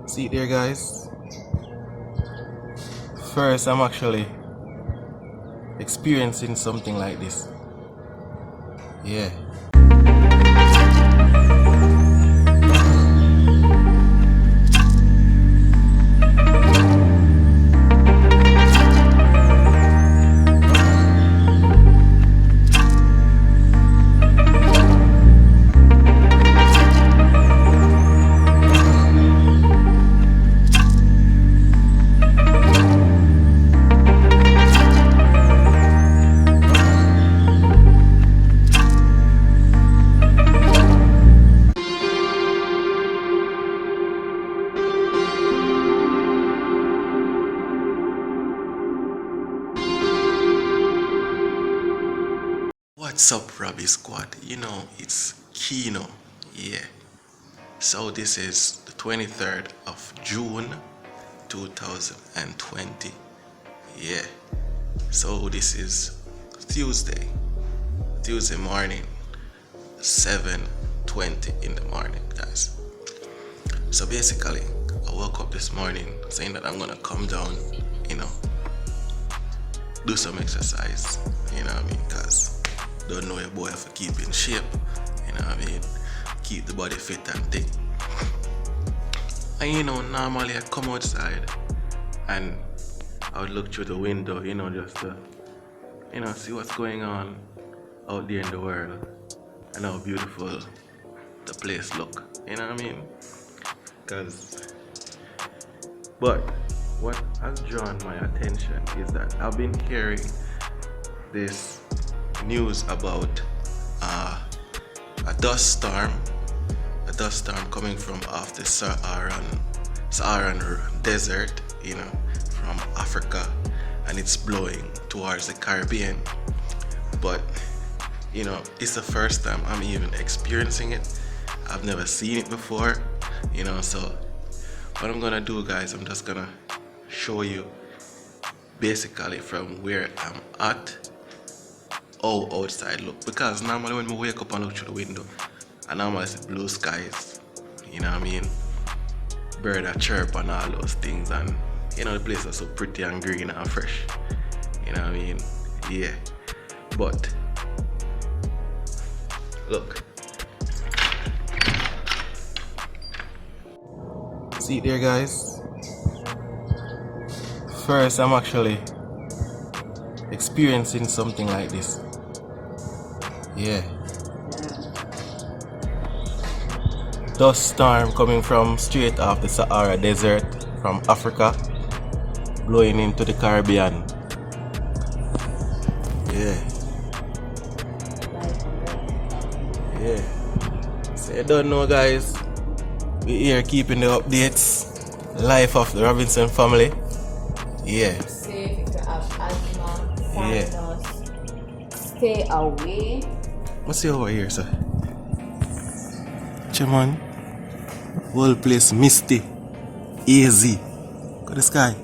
See it there, guys? First, I'm actually experiencing something like this. Yeah. What's up, ROBBY squad? You know, it's Kino. Yeah. So this is the 23rd of June 2020. Yeah. So this is Tuesday morning, 7:20 in the morning, guys. So basically, I woke up this morning saying that I'm gonna come down, do some exercise, you know what I mean? Cause don't know your boy have to keep in shape, you know what I mean? Keep the body fit and thing. And normally I come outside and I would look through the window, just to, see what's going on out there in the world and how beautiful the place look, you know what I mean? But what has drawn my attention is that I've been hearing this news about a dust storm coming from off the Saharan desert, from Africa, and it's blowing towards the Caribbean. But it's the first time I'm even experiencing it. I've never seen it before, so what I'm gonna do, guys, I'm just gonna show you basically from where I'm at how outside look, because normally when we wake up and look through the window, I normally see blue skies, you know what I mean, bird a chirp and all those things, and the place is so pretty and green and fresh, you know what I mean? Yeah, but look, see it there, guys? First, I'm actually experiencing something like this. Yeah. Dust storm coming from straight off the Sahara desert from Africa, blowing into the Caribbean. Yeah. Yeah. So you don't know, guys, we here keeping the updates, life of the Robinson family. Yeah. Safe if you have asthma, Yeah. sinus, stay away. What's see over here, sir? Chairman, whole place misty, easy. Look at the sky.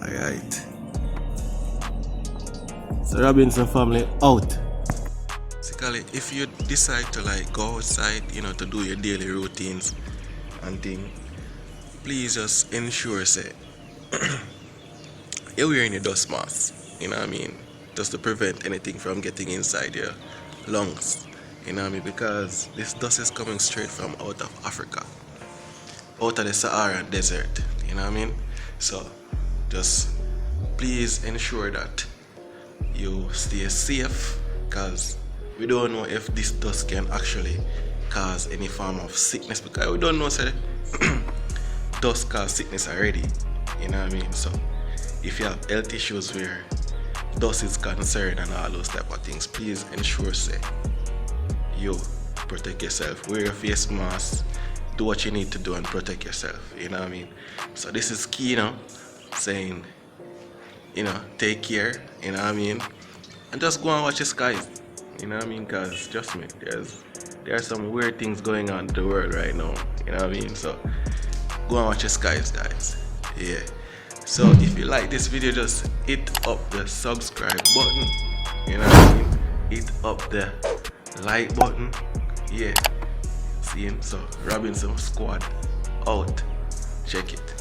Alright. So Robinson family out. Basically, if you decide to go outside, to do your daily routines and thing, please just ensure say you're wearing a dust mask, you know what I mean, just to prevent anything from getting inside your lungs, you know what I mean, because this dust is coming straight from out of Africa, out of the Saharan desert, you know what I mean. So just please ensure that you stay safe, because we don't know if this dust can actually cause any form of sickness, because we don't know say dust cause sickness already, you know what I mean. So if you have health issues where dust is concerned and all those type of things, please ensure say you protect yourself, wear your face mask, do what you need to do and protect yourself, you know what I mean. So this is key, saying take care, you know what I mean, and just go and watch the skies, you know what I mean, because trust me, there are some weird things going on in the world right now, you know what I mean. So go and watch the skies, guys. Yeah. So if you like this video, just hit up the subscribe button, you know what I mean, hit up the like button, yeah, Seeing? So Robinson squad out. Check it.